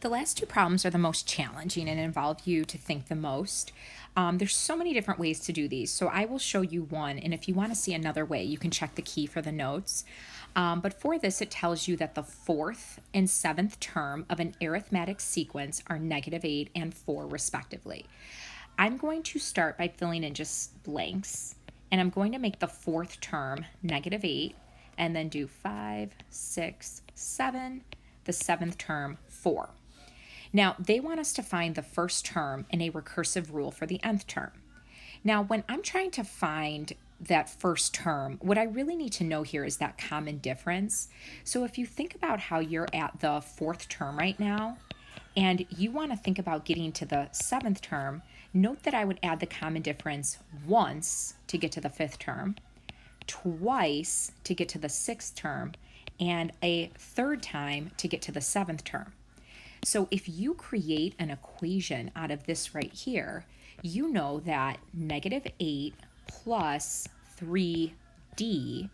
The last two problems are the most challenging and involve you to think the most. There's so many different ways to do these, so I will show you one, and if you want to see another way, you can check the key for the notes. But for this, it tells you that the fourth and seventh term of an arithmetic sequence are -8 and 4, respectively. I'm going to start by filling in just blanks, and I'm going to make the fourth term -8, and then do 5, 6, 7, the seventh term 4. Now, they want us to find the first term in a recursive rule for the nth term. Now, when I'm trying to find that first term, what I really need to know here is that common difference. So if you think about how you're at the fourth term right now, and you want to think about getting to the seventh term, note that I would add the common difference once to get to the fifth term, twice to get to the sixth term, and a third time to get to the seventh term. So if you create an equation out of this right here, you know that -8 plus 3d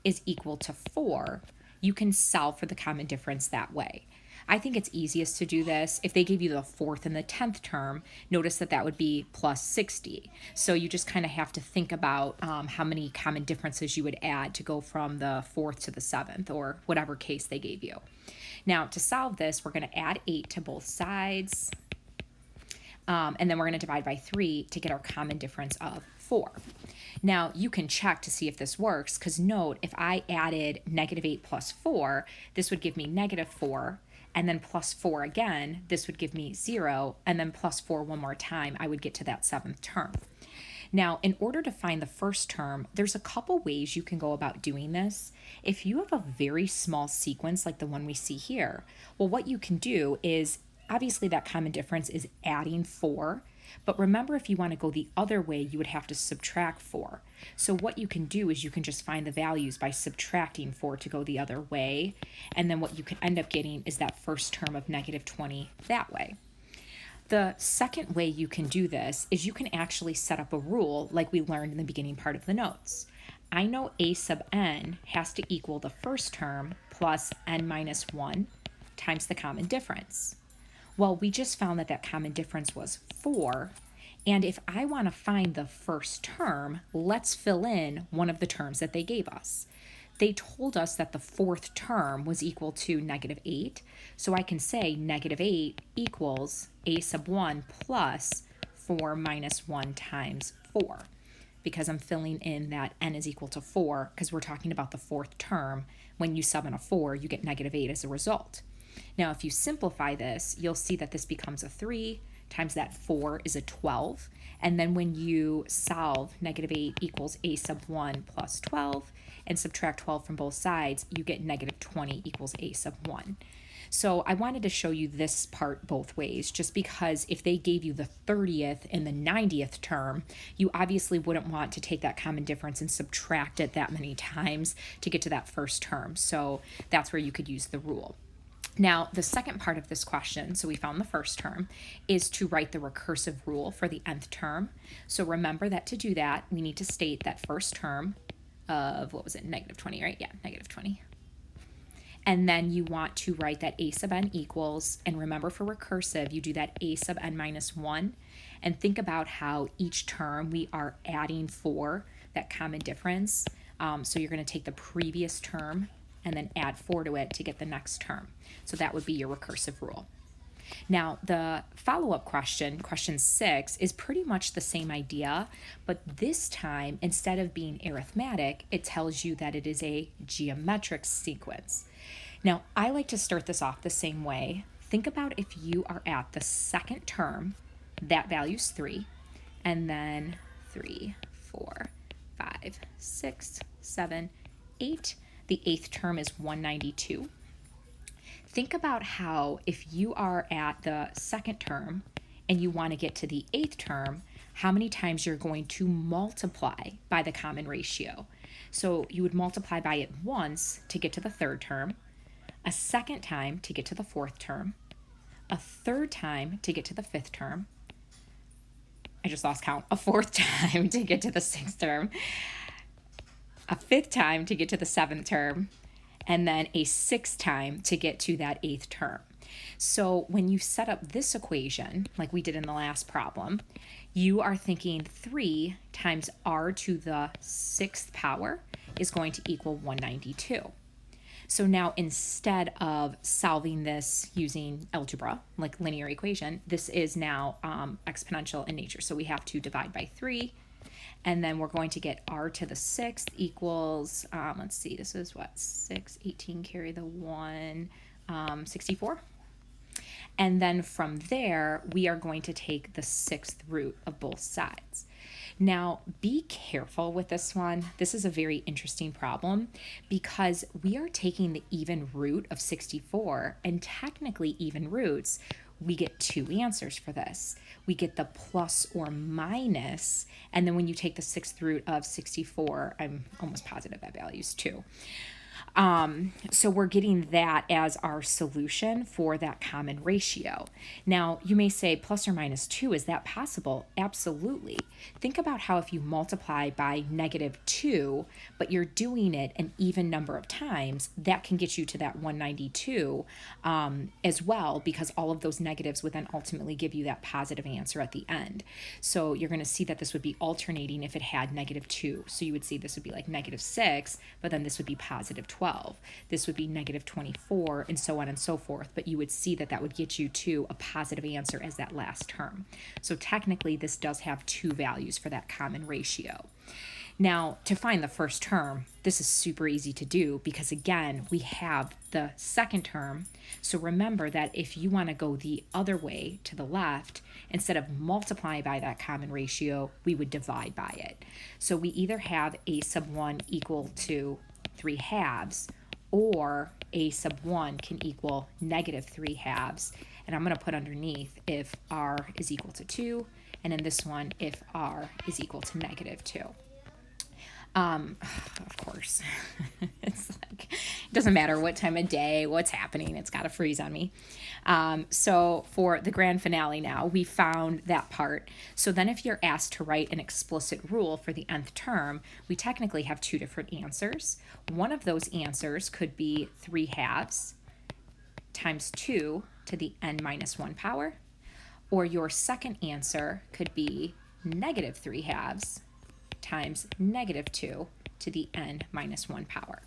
is equal to 4. You can solve for the common difference that way. I think it's easiest to do this. If they gave you the fourth and the 10th term, notice that that would be plus 60. So you just kind of have to think about how many common differences you would add to go from the fourth to the seventh, or whatever case they gave you. Now, to solve this, we're going to add 8 to both sides, and then we're going to divide by 3 to get our common difference of 4. Now, you can check to see if this works, because note, if I added -8 plus 4, this would give me -4, and then plus 4 again, this would give me 0, and then plus 4 one more time, I would get to that seventh term. Now, in order to find the first term, there's a couple ways you can go about doing this. If you have a very small sequence like the one we see here, well, what you can do is, obviously that common difference is adding 4, but remember, if you want to go the other way, you would have to subtract 4. So what you can do is you can just find the values by subtracting 4 to go the other way, and then what you can end up getting is that first term of -20 that way. The second way you can do this is you can actually set up a rule like we learned in the beginning part of the notes. I know a sub n has to equal the first term plus n minus 1 times the common difference. Well, we just found that that common difference was 4, and if I want to find the first term, let's fill in one of the terms that they gave us. They told us that the fourth term was equal to -8, so I can say -8 equals a sub 1 plus 4 minus 1 times 4, because I'm filling in that n is equal to 4, because we're talking about the fourth term. When you sub in a 4, you get -8 as a result. Now, if you simplify this, you'll see that this becomes a 3 times that 4 is a 12. And then when you solve -8 equals a sub 1 plus 12 and subtract 12 from both sides, you get -20 equals a sub 1. So I wanted to show you this part both ways, just because if they gave you the 30th and the 90th term, you obviously wouldn't want to take that common difference and subtract it that many times to get to that first term. So that's where you could use the rule. Now, the second part of this question, so we found the first term, is to write the recursive rule for the nth term. So remember that to do that, we need to state that first term of, what was it, -20, right? Yeah, -20. And then you want to write that a sub n equals, and remember for recursive, you do that a sub n minus 1, and think about how each term we are adding 4, that common difference. So you're going to take the previous term and then add 4 to it to get the next term. So that would be your recursive rule. Now, the follow-up question, question 6, is pretty much the same idea, but this time, instead of being arithmetic, it tells you that it is a geometric sequence. Now, I like to start this off the same way. Think about if you are at the second term, that value's 3, and then 3, 4, 5, 6, 7, 8. The 8th term is 192. Think about how if you are at the second term and you want to get to the 8th term, how many times you're going to multiply by the common ratio. So you would multiply by it once to get to the third term, a second time to get to the fourth term, a third time to get to the fifth term. I just lost count. A fourth time to get to the sixth term, a fifth time to get to the seventh term, and then a sixth time to get to that 8th term. So when you set up this equation, like we did in the last problem, you are thinking 3 times r to the 6th power is going to equal 192. So now instead of solving this using algebra, like linear equation, this is now exponential in nature. So we have to divide by 3, and then we're going to get r to the 6th equals, let's see, this is what, 6, 18, carry the 1, 64. And then from there, we are going to take the 6th root of both sides. Now, be careful with this one. This is a very interesting problem because we are taking the even root of 64, and technically even roots, we get 2 answers for this. We get the plus or minus, and then when you take the 6th root of 64, I'm almost positive that value is 2. So we're getting that as our solution for that common ratio. Now, you may say plus or minus 2, is that possible? Absolutely. Think about how if you multiply by -2, but you're doing it an even number of times, that can get you to that 192 as well, because all of those negatives would then ultimately give you that positive answer at the end. So you're going to see that this would be alternating if it had -2. So you would see this would be like -6, but then this would be positive 12. This would be -24, and so on and so forth. But you would see that that would get you to a positive answer as that last term. So technically, this does have 2 values for that common ratio. Now, to find the first term, this is super easy to do because, again, we have the second term. So remember that if you want to go the other way to the left, instead of multiplying by that common ratio, we would divide by it. So we either have a sub 1 equal to 3 halves, or a sub 1 can equal -3 halves. And I'm going to put underneath if r is equal to 2, and in this one, if r is equal to -2. Of course, it's like, it doesn't matter what time of day, what's happening, it's got to freeze on me. So for the grand finale now, we found that part. So then if you're asked to write an explicit rule for the nth term, we technically have 2 different answers. One of those answers could be 3 halves times 2 to the n minus 1 power, or your second answer could be -3 halves times -2 to the n minus 1 power.